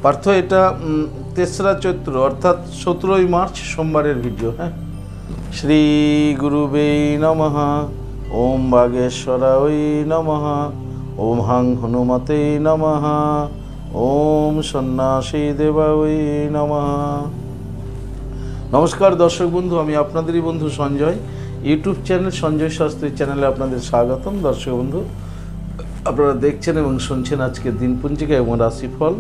পার্থ এটা 3রা চৈত্র অর্থাৎ 17ই মার্চ সোমবারের ভিডিও। হ্যাঁ, শ্রী গুরুবে নমঃ, ওম বাগেশ্বরায় নমঃ, ওম হাং হনুমতে নমঃ, ওম সন্ন্যাসী দেবায় নমঃ। নমস্কার দর্শক বন্ধু, আমি আপনাদেরই বন্ধু সঞ্জয়। ইউটিউব চ্যানেল সঞ্জয় শাস্ত্রী চ্যানেলে আপনাদের স্বাগতম। দর্শক বন্ধু, আপনারা দেখছেন এবং শুনছেন আজকের দিনপঞ্জিকা এবং রাশিফল।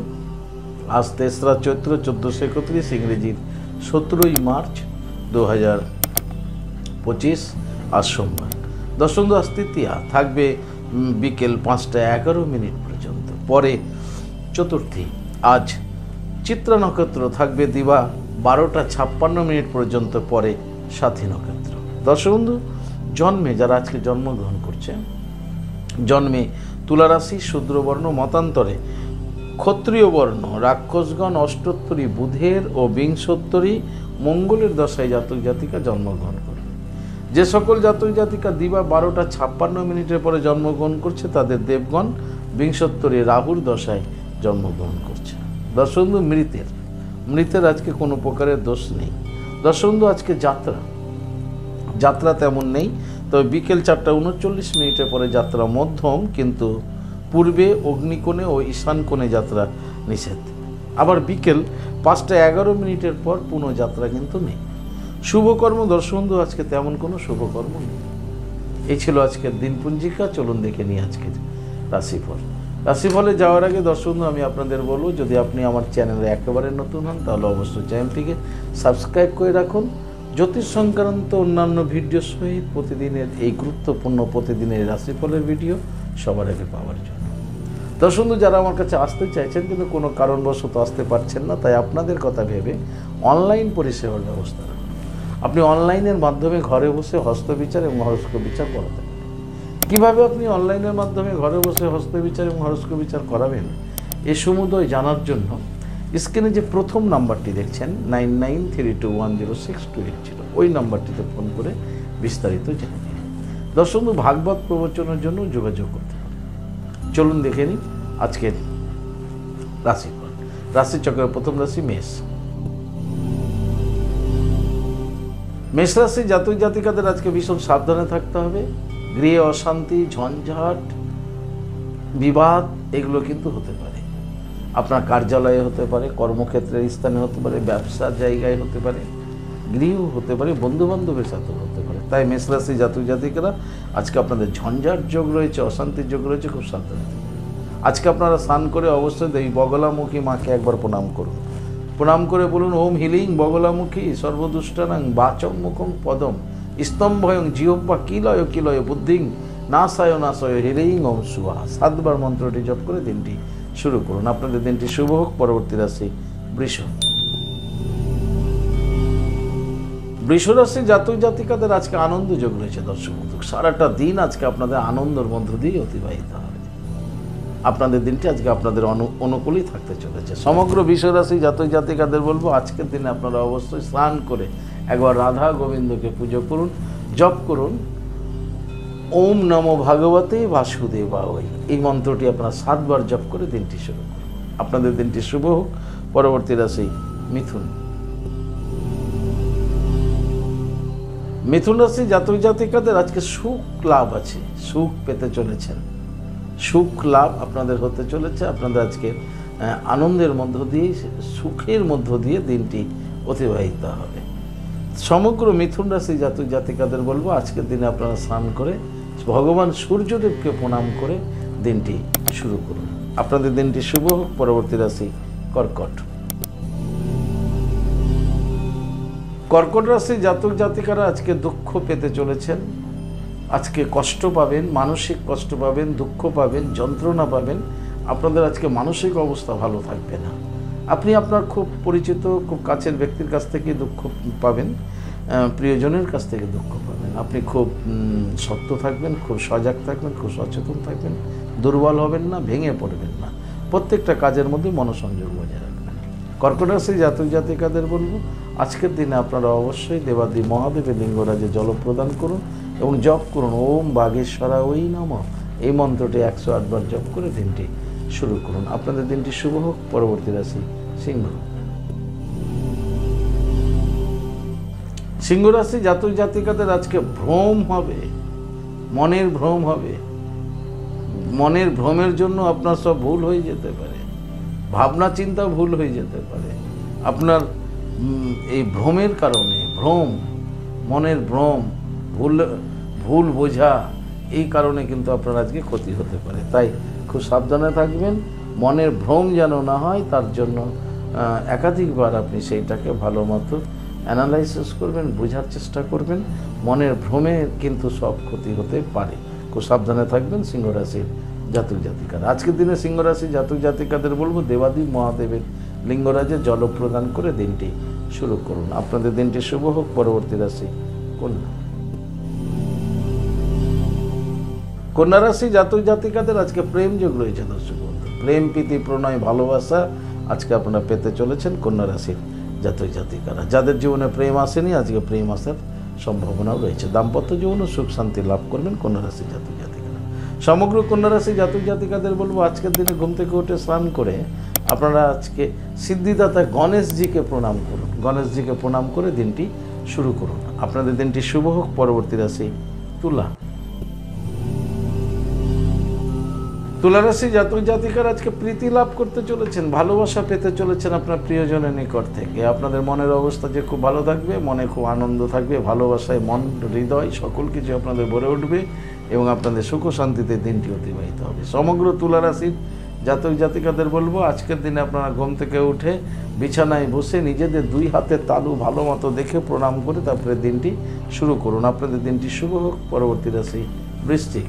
আজ 3রা চৈত্র 1431 ইংরেজির 17ই মার্চ 2025, আজ সোমবার। দর্শক বন্ধু, আজ তৃতীয়া থাকবে বিকেল 5টা 11 মিনিট পর্যন্ত, পরে চতুর্থী। আজ চিত্রা নক্ষত্র থাকবে দিবা 12টা 56 মিনিট পর্যন্ত, পরে সাথী নক্ষত্র। দর্শক বন্ধু, জন্মে যারা আজকে জন্মগ্রহণ করছে, জন্মে তুলা রাশি, শূদ্রবর্ণ, মতান্তরে ক্ষত্রিয় বর্ণ, রাক্ষসগণ, অষ্টোত্তরী বুধের ও বিংশোত্তরী মঙ্গলের দশায় জাতক জাতিকা জন্মগ্রহণ করবে। যে সকল জাতক জাতিকা দিবা 12টা 56 মিনিটের পরে জন্মগ্রহণ করছে, তাদের দেবগণ বিংশোত্তরী রাহুর দশায় জন্মগ্রহণ করছে। দর্শক বন্ধু, মৃতের আজকে কোনো প্রকারের দোষ নেই। দর্শক বন্ধু, আজকে যাত্রা তেমন নেই, তবে বিকেল 4টা 39 মিনিটের পরে যাত্রা মধ্যম, কিন্তু পূর্বে অগ্নিকোণে ও ঈশানকোণে যাত্রা নিষেধ। আবার বিকেল 5টা 11 মিনিটের পর পুনঃ যাত্রা কিন্তু নেই। শুভকর্ম দর্শক বন্ধু, আজকে তেমন কোনো শুভকর্ম নেই। এই ছিল আজকের দিনপঞ্জিকা। চলুন দেখে নিই আজকের রাশিফল। রাশিফলে যাওয়ার আগে দর্শক বন্ধু, আমি আপনাদের বলবো, যদি আপনি আমার চ্যানেলে একেবারে নতুন হন তাহলে অবশ্যই চ্যানেলটিকে সাবস্ক্রাইব করে রাখুন। জ্যোতিষ সংক্রান্ত অন্যান্য ভিডিও সহিত প্রতিদিনের এই গুরুত্বপূর্ণ প্রতিদিনের রাশিফলের ভিডিও সবার আগে পাওয়ার জন্য। দর্শক বন্ধু, যারা আমার কাছে আসতে চাইছেন কিন্তু কোনো কারণবশত আসতে পারছেন না, তাই আপনাদের কথা ভেবে অনলাইন পরিষেবার ব্যবস্থা রাখুন। আপনি অনলাইনের মাধ্যমে ঘরে বসে হস্তবিচার এবং হরস্কোপ বিচার করাতে পারেন। কীভাবে আপনি অনলাইনের মাধ্যমে ঘরে বসে হস্তবিচার এবং হরস্কোপ বিচার করাবেন, এ সমুদয় জানার জন্য স্ক্রিনে যে প্রথম নাম্বারটি দেখছেন 9932106280, ওই নাম্বারটিতে ফোন করে বিস্তারিত জেনে নিন। দর্শক বন্ধু, ভাগবত প্রবচনের জন্য যোগাযোগ করতে হবে। চলুন দেখে নিন আজকের রাশিফল। রাশিচক্রের প্রথম রাশি মেষ। মেষ রাশি জাতক জাতিকাদের আজকে ভীষণ সাবধানে থাকতে হবে। গৃহে অশান্তি, ঝঞ্ঝাট, বিবাদ এগুলো কিন্তু হতে পারে। আপনার কার্যালয়ে হতে পারে, কর্মক্ষেত্রের স্থানে হতে পারে, ব্যবসার জায়গায় হতে পারে, গৃহ হতে পারে, বন্ধুবান্ধবের সাথে হতে পারে। তাই মেষ রাশি জাতক জাতিকারা আজকে আপনাদের ঝঞ্ঝাট যোগ রয়েছে, অশান্তির যোগ রয়েছে, খুব সাবধানে থাকবেন। আজকে আপনারা স্নান করে অবশ্যই এই বগলামুখী মাকে একবার প্রণাম করুন। প্রণাম করে বলুন, ওম হিলিং বগলামুখী সর্বদুষ্টানাং বাচং মুখং পদম স্তম্ভয়ং জিহ্বা কিলয় কিলয় বুদ্ধিং নাশায় নাশয় হিলিং ওম সুহা। 7বার মন্ত্রটি জপ করে দিনটি শুরু করুন। আপনাদের দিনটি শুভ হোক। পরবর্তী রাশি বৃষ। বৃষ রাশি জাতক জাতিকাদের আজকে আনন্দ যোগ রয়েছে। দর্শক বন্ধু, সারাটা দিন আজকে আপনাদের আনন্দের মধ্য দিয়ে অতিবাহিত হবে। আপনাদের দিনটি আজকে আপনাদের অনুকূলই থাকতে চলেছে। সমগ্র বৃষ রাশি জাতক জাতিকাদের বলবো, আজকের দিনে আপনারা অবশ্যই স্নান করে একবার রাধা গোবিন্দকে পুজো করুন, জপ করুন ওম নমো ভগবতে বাসুদেবায়। এই মন্ত্রটি আপনারা 7বার জপ করে দিনটি শুরু করুন। আপনাদের দিনটি শুভ হোক। পরবর্তী রাশি মিথুন। মিথুন রাশি জাতক জাতিকাদের আজকে সুখ লাভ আছে, সুখ পেতে চলেছেন, সুখ লাভ আপনাদের হতে চলেছে। আপনাদের আজকে আনন্দের মধ্য দিয়ে, সুখের মধ্য দিয়ে দিনটি অতিবাহিত হবে। সমগ্র মিথুন রাশি জাতক জাতিকাদের বলবো, আজকের দিনে আপনারা স্নান করে ভগবান সূর্যদেবকে প্রণাম করে দিনটি শুরু করুন। আপনাদের দিনটি শুভ হোক। পরবর্তী রাশি কর্কট। কর্কট রাশি জাতক জাতিকারা আজকে দুঃখ পেতে চলেছেন। আজকে কষ্ট পাবেন, মানসিক কষ্ট পাবেন, দুঃখ পাবেন, যন্ত্রণা পাবেন। আপনাদের আজকে মানসিক অবস্থা ভালো থাকবে না। আপনি আপনার খুব পরিচিত, খুব কাছের ব্যক্তির কাছ থেকে দুঃখ পাবেন, প্রিয়জনের কাছ থেকে দুঃখ পাবেন। আপনি খুব শক্ত থাকবেন, খুব সজাগ থাকবেন, খুব সচেতন থাকবেন, দুর্বল হবেন না, ভেঙে পড়বেন না। প্রত্যেকটা কাজের মধ্যে মনোসংযোগ বজায় রাখবেন। কর্কট রাশি জাতক জাতিকাদের বলবো, আজকের দিনে আপনারা অবশ্যই দেবাদি মহাদেবের লিঙ্গরাজে জল প্রদান করুন এবং জপ করুন ওম বাগেশ্বরায় নমঃ। এই মন্ত্রটি 108 বার জপ করে দিনটি শুরু করুন। আপনাদের দিনটি শুভ হোক। পরবর্তী রাশি সিংহ। সিংহ রাশি জাতক জাতিকাদের আজকে ভ্রম হবে, মনের ভ্রম হবে। মনের ভ্রমের জন্য আপনার সব ভুল হয়ে যেতে পারে, ভাবনা চিন্তা ভুল হয়ে যেতে পারে। আপনার এই ভ্রমের কারণে, মনের ভ্রম, ভুল বোঝা, এই কারণে কিন্তু আপনার আজকে ক্ষতি হতে পারে। তাই খুব সাবধানে থাকবেন, মনের ভ্রম যেন না হয়, তার জন্য একাধিকবার আপনি সেইটাকে ভালো মতো অ্যানালাইসিস করবেন, বোঝার চেষ্টা করবেন। মনের ভ্রমে কিন্তু সব ক্ষতি হতে পারে। খুব সাবধানে থাকবেন সিংহ রাশির জাতক জাতিকারা। আজকের দিনে সিংহ রাশির জাতক জাতিকাদের বলবো দেবাদিদেব মহাদেবের লিঙ্গরাজে জল প্রদান করে দিনটি শুরু করুন। আপনাদের দিনটি শুভ হোক। পরবর্তী রাশি কন্যা। কন্যা রাশি জাতক জাতিকাদের আজকে প্রেম যোগ রয়েছে দর্শক বন্ধু। প্রেম, প্রীতি, প্রণয়, ভালোবাসা আজকে আপনারা পেতে চলেছেন কন্যা রাশির জাতক জাতিকারা। যাদের জীবনে প্রেম আসেনি, আজকে প্রেম আসার সম্ভাবনাও রয়েছে। দাম্পত্য জীবনে সুখ শান্তি লাভ করবেন কন্যা রাশির জাতক জাতিকারা। সমগ্র কন্যা রাশি জাতক জাতিকাদের বলবো আজকের দিনে ঘুম থেকে উঠে স্নান করে আপনারা আজকে সিদ্ধিদাতা গণেশজিকে প্রণাম করুন। গণেশজিকে প্রণাম করে দিনটি শুরু করুন। আপনাদের দিনটি শুভ হোক। পরবর্তী রাশি তুলা। তুলা রাশি জাতক জাতিকারা আজকে প্রীতি লাভ করতে চলেছেন, ভালোবাসা পেতে চলেছেন আপনার প্রিয়জনের নিকট থেকে। আপনাদের মনের অবস্থা যে খুব ভালো থাকবে, মনে খুব আনন্দ থাকবে, ভালোবাসায় মন, হৃদয় সকল কিছু আপনাদের ভরে উঠবে এবং আপনাদের সুখ শান্তিতে দিনটি অতিবাহিত হবে। সমগ্র তুলা রাশির জাতক জাতিকাদের বলবো আজকের দিনে আপনারা ঘুম থেকে উঠে বিছানায় বসে নিজেদের দুই হাতের তালু ভালো মতো দেখে প্রণাম করে তারপরে দিনটি শুরু করুন। আপনাদের দিনটি শুভ হোক। পরবর্তী রাশি বৃশ্চিক।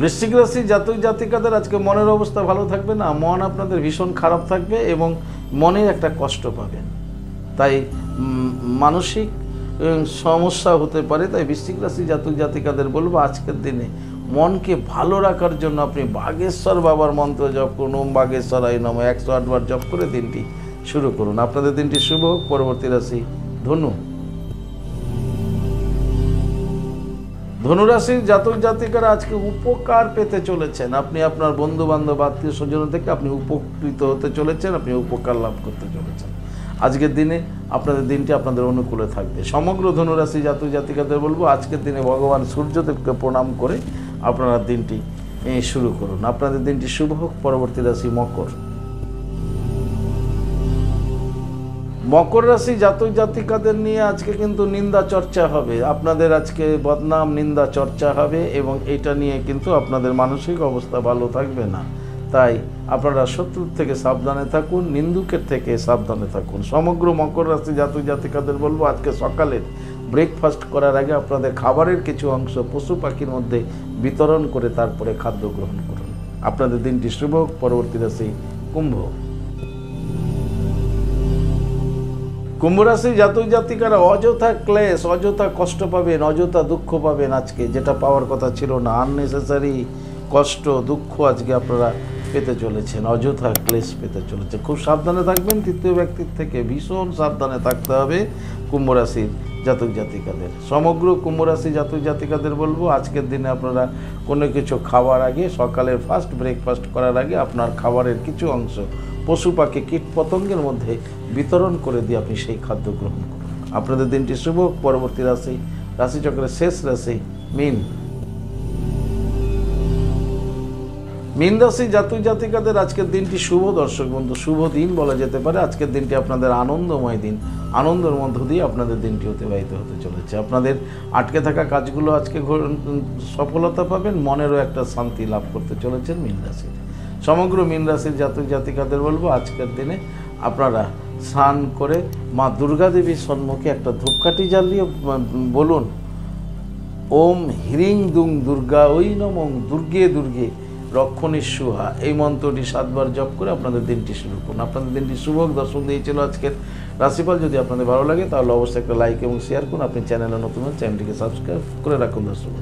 বৃশ্চিক রাশি জাতক জাতিকাদের আজকে মনের অবস্থা ভালো থাকবে না, মন আপনাদের ভীষণ খারাপ থাকবে এবং মনে একটা কষ্ট পাবেন। তাই মানসিক সমস্যা হতে পারে। তাই বৃশ্চিক রাশি জাতক জাতিকাদের বলবো আজকের দিনে মনকে ভালো রাখার জন্য আপনি বাগেশ্বর বাবার মন্ত্র জপ করুন। ওম বাগেশ্বরায় নমঃ 108 বার জপ করে দিনটি শুরু করুন। আপনাদের দিনটি শুভ হোক। পরবর্তী রাশি ধনু। ধনুরাশির জাতক জাতিকারা আজকে উপকার পেতে চলেছেন। আপনি আপনার বন্ধু বান্ধব আত্মীয় স্বজন থেকে আপনি উপকৃত হতে চলেছেন, আপনি উপকার লাভ করতে চলেছেন। আজকের দিনে আপনাদের দিনটি আপনাদের অনুকূলে থাকবে। সমগ্র ধনুরাশি জাতক জাতিকাদের বলবো আজকের দিনে ভগবান সূর্যদেবকে প্রণাম করে আপনারা দিনটি শুরু করুন। আপনাদের দিনটি শুভ হোক। পরবর্তী রাশি মকর। মকর রাশি জাতক জাতিকাদের নিয়ে আজকে কিন্তু নিন্দা চর্চা হবে। আপনাদের আজকে বদনাম, নিন্দা চর্চা হবে এবং এটা নিয়ে কিন্তু আপনাদের মানসিক অবস্থা ভালো থাকবে না। তাই আপনারা শত্রুর থেকে সাবধানে থাকুন, নিন্দুকের থেকে সাবধানে থাকুন। সমগ্র মকর রাশি জাতক জাতিকাদের বলবো আজকে সকালের ব্রেকফাস্ট করার আগে আপনাদের খাবারের কিছু অংশ পশু পাখির মধ্যে বিতরণ করে তারপরে খাদ্য গ্রহণ করুন। আপনাদের দিনটি শুভ হোক। পরবর্তী রাশি কুম্ভ। কুম্ভ রাশি জাতক জাতিকারা অযথা ক্লেশ, অযথা কষ্ট পাবেন, অযথা দুঃখ পাবেন আজকে, যেটা পাওয়ার কথা ছিল না। আননেসেসারি কষ্ট, দুঃখ আজকে আপনারা পেতে চলেছেন, অযথা ক্লেশ পেতে চলেছে। খুব সাবধানে থাকবেন তৃতীয় ব্যক্তির থেকে, ভীষণ সাবধানে থাকতে হবে কুম্ভ রাশির জাতক জাতিকাদের। সমগ্র কুম্ভ রাশি জাতক জাতিকাদের বলবো আজকের দিনে আপনারা কোনো কিছু খাওয়ার আগে, সকালের ফার্স্ট ব্রেকফাস্ট করার আগে আপনার খাবারের কিছু অংশ পশু পাখি কীট পতঙ্গের মধ্যে বিতরণ করে দিয়ে আপনি সেই খাদ্য গ্রহণ করুন। আপনাদের দিনটি শুভ। পরবর্তী রাশি রাশিচক্রের শেষ রাশি মীন। মীন রাশি জাতক জাতিকাদের আজকের দিনটি শুভ দর্শক বন্ধু, শুভ দিন বলা যেতে পারে। আজকের দিনটি আপনাদের আনন্দময় দিন, আনন্দের মধ্য দিয়ে আপনাদের দিনটি অতিবাহিত হতে চলেছে। আপনাদের আটকে থাকা কাজগুলো আজকে সফলতা পাবেন, মনেরও একটা শান্তি লাভ করতে চলেছেন মীন রাশির। সমগ্র মীন রাশির জাতক জাতিকাদের বলবো আজকের দিনে আপনারা স্নান করে মা দুর্গা দেবীর সম্মুখে একটা ধূপকাঠি জ্বালিয়ে বলুন ওম হ্রিং দুং দুর্গা ওই নমঃ দুর্গে দুর্গে রক্ষণী সুহা, এই মন্ত্রটি 7 বার জপ করে আপনাদের দিনটি শুরু করুন। আপনাদের দিনটি শুভ। দর্শন দিয়েছিল আজকের রাশিফল। যদি আপনাদের ভালো লাগে তাহলে অবশ্যই একটা লাইক এবং শেয়ার করুন। আপনি চ্যানেলে নতুন হন, চ্যানেলটিকে সাবস্ক্রাইব করে রাখুন। দর্শক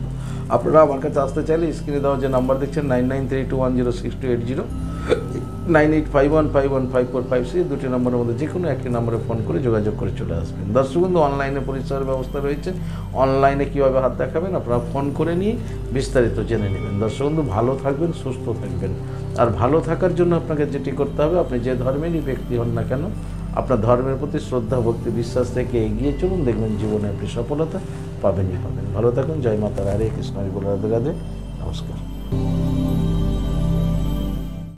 আপনারা আমার কাছে আসতে চাইলে স্ক্রিনে দেওয়া যে নাম্বার দেখছেন 9932106280 9851515456 দুটি নম্বরের মধ্যে যে কোনো একটি নম্বরে ফোন করে যোগাযোগ করে চলে আসবেন। দর্শক বন্ধু, অনলাইনে পরিচয়ের ব্যবস্থা রয়েছে। অনলাইনে কীভাবে হাত দেখাবেন আপনারা ফোন করে নিয়ে বিস্তারিত জেনে নেবেন। দর্শক বন্ধু, ভালো থাকবেন, সুস্থ থাকবেন। আর ভালো থাকার জন্য আপনাকে যেটি করতে হবে, আপনি যে ধর্মেরই ব্যক্তি হন না কেন, আপনার ধর্মের প্রতি শ্রদ্ধা, ভক্তি, বিশ্বাস থেকে এগিয়ে চলুন, দেখবেন জীবনে আপনি সফলতা পাবেনই পাবেন। ভালো থাকুন। জয় মাতা, হরে কৃষ্ণ, হরি বল, রাধে রাধে, নমস্কার।